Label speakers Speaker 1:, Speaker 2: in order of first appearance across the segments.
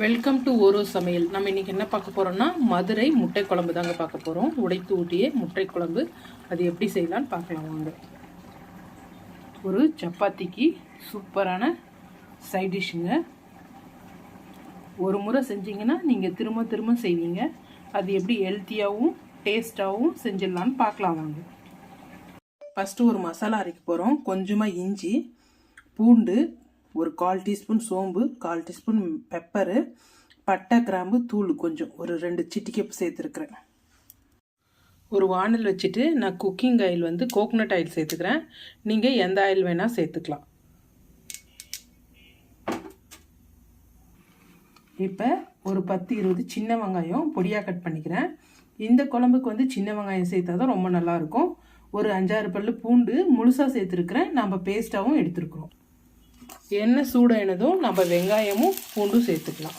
Speaker 1: Welcome to ஓரோ சமையல். நம்ம இன்றைக்கி என்ன பார்க்க போகிறோம்னா மதுரை முட்டை குழம்பு தாங்க பார்க்க போகிறோம். உடைத்து ஊட்டிய முட்டை குழம்பு. அது எப்படி செய்யலான்னு பார்க்கலாம் வாங்க. ஒரு சப்பாத்திக்கு சூப்பரான சைட் டிஷ்ஷுங்க. ஒரு முறை செஞ்சிங்கன்னா நீங்கள் திரும்ப திரும்ப செய்வீங்க. அது எப்படி ஹெல்த்தியாகவும் டேஸ்ட்டாகவும் செஞ்சிடலான்னு பார்க்கலாம் வாங்க. ஃபஸ்ட்டு ஒரு மசாலா அரைக்க போகிறோம். கொஞ்சமாக இஞ்சி, பூண்டு, ஒரு 1/4 டீஸ்பூன் சோம்பு, 1/4 டீஸ்பூன் பெப்பரு, பட்டை, கிராம்பு தூள் கொஞ்சம் ஒரு 2 சிட்டிகை சேர்த்துருக்குறேன். ஒரு வானல் வச்சுட்டு நான் குக்கிங் ஆயில் வந்து கோகோனட் ஆயில் சேர்த்துக்கிறேன். நீங்கள் எந்த ஆயில் வேணால் சேர்த்துக்கலாம். இப்போ ஒரு 10-20 சின்ன வெங்காயம் பொடியாக கட் பண்ணிக்கிறேன். இந்த குழம்புக்கு வந்து சின்ன வெங்காயம் சேர்த்தா தான் ரொம்ப நல்லாயிருக்கும். ஒரு 5-6 பல்லு பூண்டு முழுசாக சேர்த்துருக்குறேன். நம்ம பேஸ்ட்டாகவும் எடுத்துருக்குறோம். எண்ணெய் சூடானதும் நம்ம வெங்காயமும் பூண்டும் சேர்த்துக்கலாம்.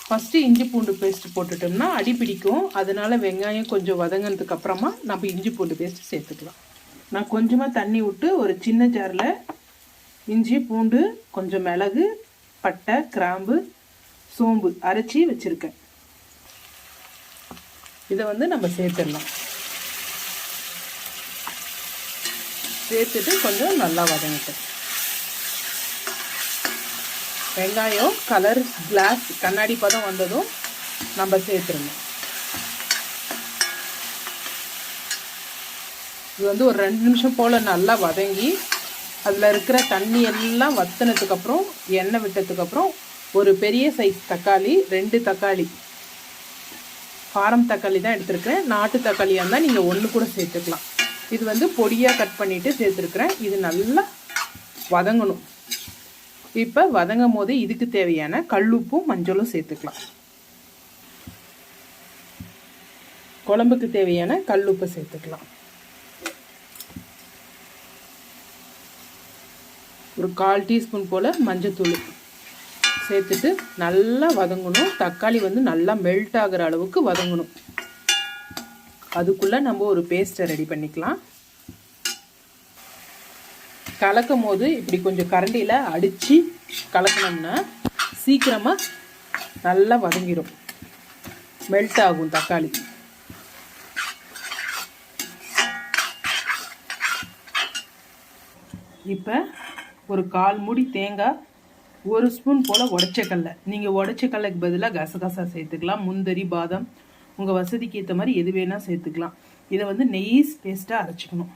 Speaker 1: ஃபஸ்ட்டு இஞ்சி பூண்டு பேஸ்ட்டு போட்டுட்டோம்னா அடி பிடிக்கும். அதனால் வெங்காயம் கொஞ்சம் வதங்கினதுக்கு அப்புறமா நம்ம இஞ்சி பூண்டு பேஸ்ட்டு சேர்த்துக்கலாம். நான் கொஞ்சமாக தண்ணி விட்டு ஒரு சின்ன ஜாரில் இஞ்சி பூண்டு, கொஞ்சம் மிளகு, பட்டை, கிராம்பு, சோம்பு அரைச்சி வச்சுருக்கேன். இதை வந்து நம்ம சேர்த்துடலாம். சேர்த்துட்டு கொஞ்சம் நல்லா வதங்கிட்டேன். வெங்காயம் கலர் கிளாஸ் கண்ணாடி பதம் வந்ததும் நம்ம சேர்த்துருங்க. இது வந்து ஒரு 2 நிமிஷம் போல் நல்லா வதங்கி அதில் இருக்கிற தண்ணி எல்லாம் வத்தினதுக்கப்புறம் எண்ணெய் விட்டதுக்கப்புறம் ஒரு பெரிய சைஸ் தக்காளி, 2 தக்காளி, ஃபாரம் தக்காளி தான் எடுத்துருக்கிறேன். நாட்டு தக்காளியாக இருந்தால் நீங்கள் 1 கூட சேர்த்துக்கலாம். இது வந்து பொடியாக கட் பண்ணிவிட்டு சேர்த்துருக்குறேன். இது நல்லா வதங்கணும். இப்போ வதங்கும் போது இதுக்கு தேவையான கல்லுப்பும் மஞ்சளும் சேர்த்துக்கலாம். குழம்புக்கு தேவையான கல்லுப்பை சேர்த்துக்கலாம். ஒரு 1/4 டீஸ்பூன் போல் மஞ்சத்தூள் சேர்த்துட்டு நல்லா வதங்கணும். தக்காளி வந்து நல்லா மெல்ட் ஆகிற அளவுக்கு வதங்கணும். அதுக்குள்ளே நம்ம ஒரு பேஸ்ட்டை ரெடி பண்ணிக்கலாம். கலக்கும் போது இப்படி கொஞ்சம் கரண்டியில் அடித்து கலக்கணும்னா சீக்கிரமாக நல்லா வதங்கிடும், மெல்ட் ஆகும் தக்காளி. இப்போ ஒரு 1/4 மூடி தேங்காய், 1 ஸ்பூன் போல் உடச்சக்கல்லை. நீங்கள் உடச்சக்கல்லைக்கு பதிலாக கசகசா சேர்த்துக்கலாம். முந்திரி, பாதாம் உங்கள் வசதிக்கு ஏற்ற மாதிரி எது வேணால் சேர்த்துக்கலாம். இதை வந்து நெய்ஸ் பேஸ்ட்டாக அரைச்சிக்கணும்.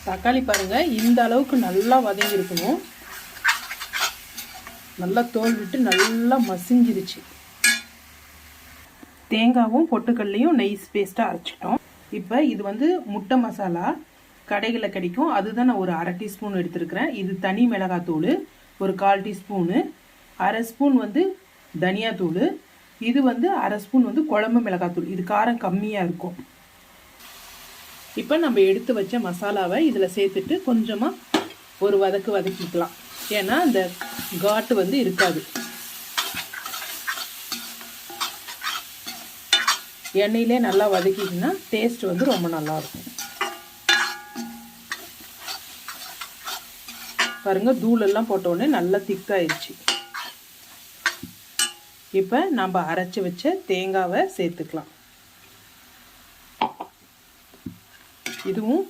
Speaker 1: தக்காளி பாருங்கள், இந்த அளவுக்கு நல்லா வதங்கியிருக்கணும். நல்லா தோல் விட்டு நல்லா மசிஞ்சிருச்சு. தேங்காவும் பொட்டுக்கல்லையும் நெய்ஸ் பேஸ்ட்டாக அரைச்சிட்டோம். இப்போ இது வந்து முட்டை மசாலா கடைகளில் கிடைக்கும். அதுதான் நான் ஒரு 1/2 டீஸ்பூன் எடுத்துருக்கிறேன். இது தனி மிளகாத்தூள் ஒரு 1/4 டீஸ்பூனு, 1/2 ஸ்பூன் வந்து தனியாத்தூள், இது வந்து 1/2 ஸ்பூன் வந்து குழம்பு மிளகாத்தூள். இது காரம் கம்மியாக இருக்கும். இப்போ நம்ம எடுத்து வச்ச மசாலாவை இதில் சேர்த்துட்டு கொஞ்சமாக ஒரு வதக்கிக்கலாம். ஏன்னா அந்த காட்டு வந்து இருக்காது. எண்ணெயிலே நல்லா வதக்கிட்டிங்கன்னா டேஸ்ட் வந்து ரொம்ப நல்லாயிருக்கும். பாருங்கள், தூளெல்லாம் போட்டோடனே நல்லா திக்காயிடுச்சு. இப்போ நம்ம அரைச்சி வச்ச தேங்காவை சேர்த்துக்கலாம். இதுவும்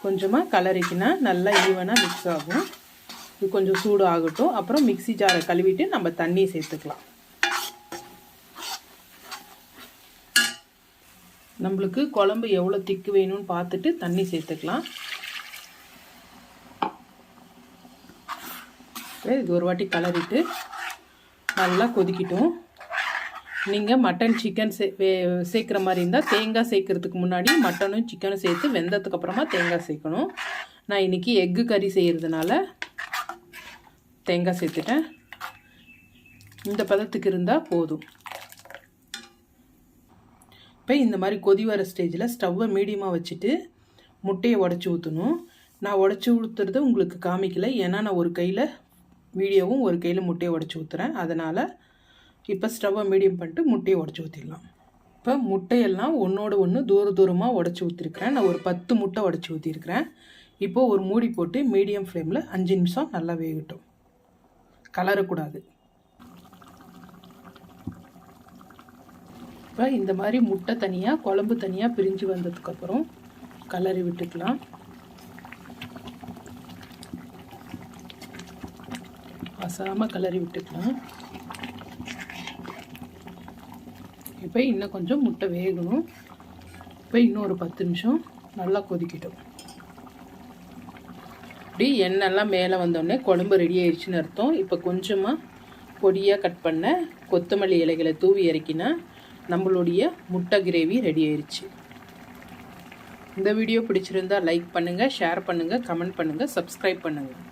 Speaker 1: கொஞ்சமாக கலரிக்கினா நல்லா ஈவனாக மிக்ஸ் ஆகும். இது கொஞ்சம் சூடு ஆகட்டும். அப்புறம் மிக்ஸி ஜாரை கழுவிட்டு நம்ம தண்ணி சேர்த்துக்கலாம். நம்மளுக்கு குழம்பு எவ்வளோ திக்கு வேணும்னு பார்த்துட்டு தண்ணி சேர்த்துக்கலாம். இது ஒரு வாட்டி கலரிட்டு நல்லா கொதிக்கிட்டோம். நீங்கள் மட்டன், சிக்கன் சேர்க்குற மாதிரி இருந்தால் தேங்காய் சேர்க்குறதுக்கு முன்னாடி மட்டனும் சிக்கனும் சேர்த்து வெந்ததுக்கு அப்புறமா தேங்காய் சேர்க்கணும். நான் இன்றைக்கி எக்கு கறி செய்கிறதுனால தேங்காய் சேர்த்துட்டேன். இந்த பதத்துக்கு இருந்தால் போதும். இப்போ இந்த மாதிரி கொதி வர ஸ்டேஜில் ஸ்டவ்வை மீடியமாக வச்சுட்டு முட்டையை உடச்சி ஊற்றணும். நான் உடச்சி ஊற்றுறது உங்களுக்கு காமிக்கல, ஏன்னா நான் ஒரு கையில் வீடியோவும் ஒரு கையில் முட்டையை உடச்சி ஊற்றுறேன். அதனால் இப்போ ஸ்டவ்வை மீடியம் பண்ணிட்டு முட்டையை உடச்சி ஊற்றிடலாம். இப்போ முட்டையெல்லாம் ஒன்றோட ஒன்று தூரமாக உடச்சி ஊற்றிருக்கிறேன். நான் ஒரு 10 முட்டை உடச்சி ஊற்றிருக்கிறேன். இப்போது ஒரு மூடி போட்டு மீடியம் ஃப்ளேமில் 5 நிமிஷம் நல்லா வேகட்டும். கலரக்கூடாது. இப்போ இந்த மாதிரி முட்டை தனியாக குழம்பு தனியாக பிரிஞ்சு வந்ததுக்கப்புறம் கலரி விட்டுக்கலாம். அசாமல் கலரி விட்டுக்கலாம். இப்போ இன்னும் கொஞ்சம் முட்டை வேகணும். இப்போ இன்னும் ஒரு 10 நிமிஷம் நல்லா கொதிக்கட்டும். இப்படி எண்ணெய்லாம் மேலே வந்தோடனே குழம்பு ரெடி ஆயிடுச்சுன்னு அர்த்தம். இப்போ கொஞ்சமாக பொடியாக கட் பண்ண கொத்தமல்லி இலைகளை தூவி இறக்கினா நம்மளுடைய முட்டை கிரேவி ரெடி ஆயிடுச்சு. இந்த வீடியோ பிடிச்சிருந்தா லைக் பண்ணுங்கள், ஷேர் பண்ணுங்கள், கமெண்ட் பண்ணுங்கள், சப்ஸ்கிரைப் பண்ணுங்கள்.